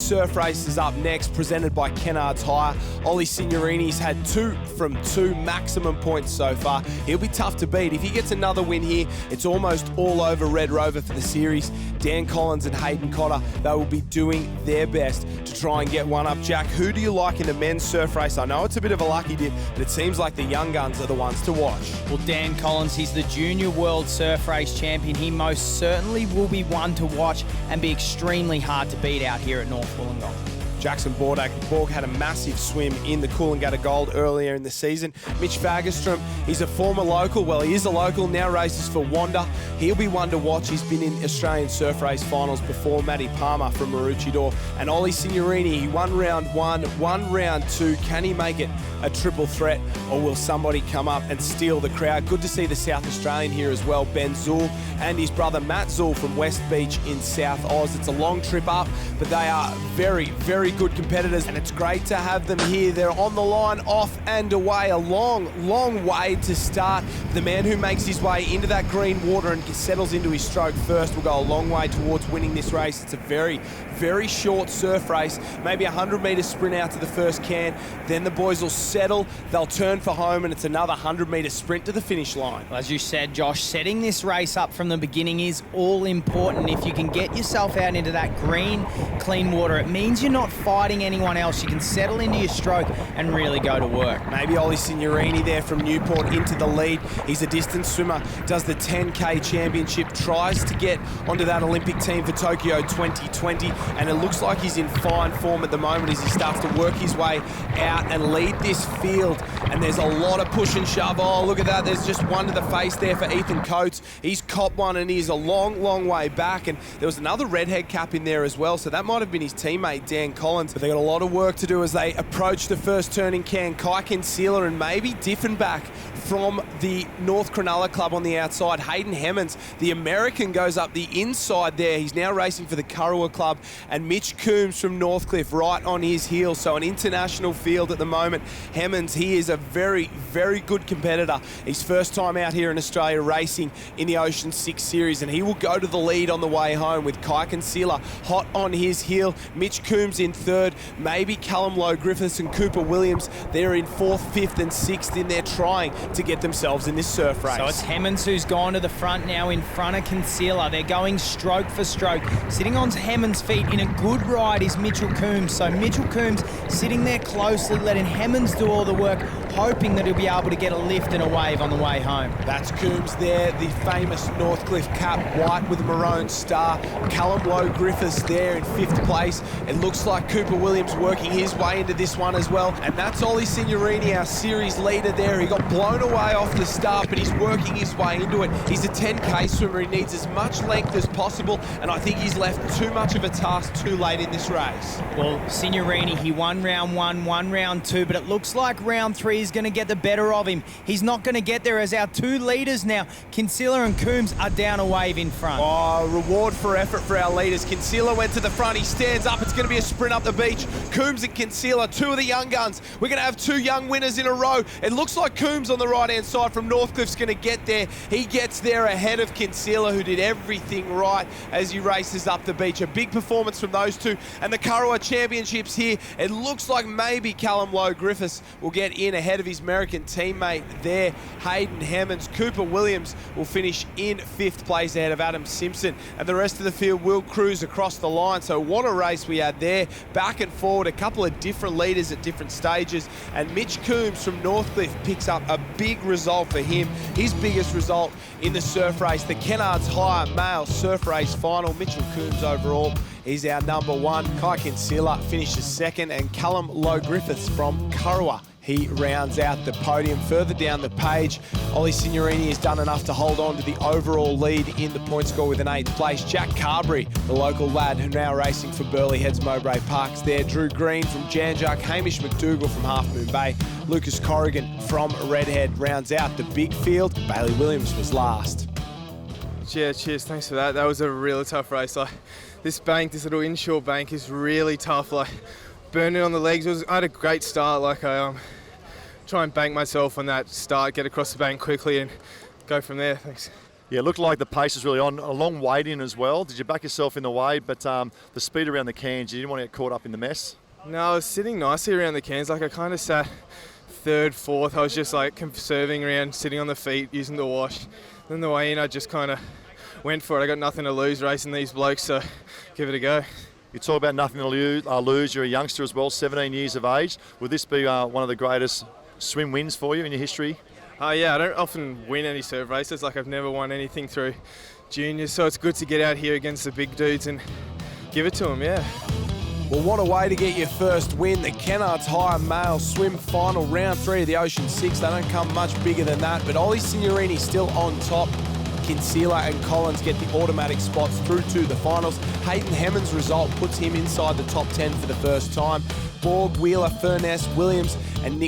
surf race is up next, presented by Kennards Hire. Ollie Signorini's had 2 from 2 maximum points so far. He'll be tough to beat. If he gets another win here, it's almost all over Red Rover for the series. Dan Collins and Hayden Cotter, they will be doing their best to try and get one up. Jack, who do you like in the men's surf race? I know it's a bit of a lucky dip, but it seems like the young guns are the ones to watch. Well, Dan Collins, he's the junior world surf race champion. He most certainly will be one to watch and be extremely hard to beat out here at North Wollongong. Jackson Borg had a massive swim in the Coolangatta Gold earlier in the season. Mitch Fagerstrom, he's a former local. Well, he is a local, now races for Wanda. He'll be one to watch. He's been in Australian surf race finals before. Matty Palmer from Maroochydore. And Ollie Signorini, he won round 1, won round 2. Can he make it a triple threat, or will somebody come up and steal the crowd? Good to see the South Australian here as well, Ben Zool and his brother Matt Zool from West Beach in South Oz. It's a long trip up, but they are very, very good competitors, and it's great to have them here. They're on the line, off and away. A long, long way to start. The man who makes his way into that green water and settles into his stroke first will go a long way towards winning this race. It's a very, very short surf race, maybe a 100-metre sprint out to the first can. Then the boys will settle, they'll turn for home, and it's another 100-metre sprint to the finish line. Well, as you said, Josh, setting this race up from the beginning is all important. If you can get yourself out into that green, clean water, it means you're not fighting anyone else. You can settle into your stroke and really go to work. Maybe Ollie Signorini there from Newport into the lead. He's a distance swimmer, does the 10K championship, tries to get onto that Olympic team for Tokyo 2020, and it looks like he's in fine form at the moment as he starts to work his way out and lead this field. And there's a lot of push and shove. Oh, look at that. There's just one to the face there for Ethan Coates. He's copped one and he's a long, long way back. And there was another redhead cap in there as well, so that might have been his teammate, Dan Collins. But they got a lot of work to do as they approach the first turning can. Kai Kinsella and maybe Diffenbach from the North Cronulla club on the outside. Hayden Hemmons, the American, goes up the inside there. He's now racing for the Kurrawa club. And Mitch Coombs from Northcliffe right on his heels. So an international field at the moment. Hemmons, he is a very, very good competitor. His first time out here in Australia racing in the Ocean 6 series, and he will go to the lead on the way home with Kai Kinsella hot on his heel. Mitch Coombs in third. Maybe Callum Lowe-Griffiths and Cooper Williams. They're in 4th, 5th and 6th in there trying to get themselves in this surf race. So it's Hemmons who's gone to the front now in front of Kinsella. They're going stroke for stroke. Sitting on Hemmons' feet in a good ride is Mitchell Coombs. So Mitchell Coombs sitting there closely, letting Hemmons do all the work, hoping that he'll be able to get a lift and a wave on the way home. That's Coombs there, the famous Northcliffe cap, white with a maroon star. Callum Lowe-Griffiths there in 5th place. It looks like Cooper Williams working his way into this one as well. And that's Ollie Signorini, our series leader there. He got blown away off the start, but he's working his way into it. He's a 10K swimmer. He needs as much length as possible, and I think he's left too much of a task too late in this race. Well, Signorini, he won round 1, won round 2, but it looks like round 3 is going to get the better of him. He's not going to get there as our 2 leaders now, Kinsella and Coombs, are down a wave in front. Oh, reward for effort for our leaders. Kinsella went to the front. He stands up. It's going to be a sprint up the beach. Coombs and Kinsella, 2 of the young guns. We're going to have 2 young winners in a row. It looks like Coombs on the right-hand side from Northcliffe's going to get there. He gets there ahead of Kinsella, who did everything right as he races up the beach. A big performance from those 2. And the Kurrawa Championships here, it looks like maybe Callum Lowe-Griffiths will get in ahead of his American teammate there, Hayden Hemmons. Cooper Williams will finish in 5th place ahead of Adam Simpson, and the rest of the field will cruise across the line. So what a race we had there, back and forward, a couple of different leaders at different stages, and Mitch Coombs from Northcliffe picks up a big result for him, his biggest result in the surf race, the Kennards Hire male surf race final. Mitchell Coombs overall, he's our number 1. Kai Kinsella finishes 2nd, and Callum Lowe-Griffiths from Kurrawa, he rounds out the podium. Further down the page, Ollie Signorini has done enough to hold on to the overall lead in the point score with an 8th place. Jack Carberry, the local lad who now racing for Burleigh Heads Mowbray Parks there. Drew Green from Janjuk, Hamish McDougall from Half Moon Bay, Lucas Corrigan from Redhead rounds out the big field. Bailey Williams was last. Yeah, cheers, thanks for that. That was a really tough race. This bank, this little inshore bank is really tough. Burning on the legs. I had a great start. I try and bank myself on that start, get across the bank quickly and go from there. Thanks. Yeah, it looked like the pace was really on. A long wade in as well. Did you back yourself in the wade? But the speed around the cans, you didn't want to get caught up in the mess? No, I was sitting nicely around the cans. Like I kind of sat third, fourth. I was just like conserving around, sitting on the feet, using the wash. Then the way in, I just kind of went for it. I got nothing to lose racing these blokes, so give it a go. You talk about nothing to lose. You're a youngster as well, 17 years of age. Would this be one of the greatest swim wins for you in your history? Yeah, I don't often win any serve races. Like I've never won anything through juniors, so it's good to get out here against the big dudes and give it to them, yeah. Well, what a way to get your first win. The Kennards Hire Male Swim Final, round 3 of the Ocean 6. They don't come much bigger than that, but Ollie Signorini still on top. Kinsella and Collins get the automatic spots through to the finals. Hayden Hemmons' result puts him inside the top 10 for the first time. Borg, Wheeler, Furness, Williams and Nick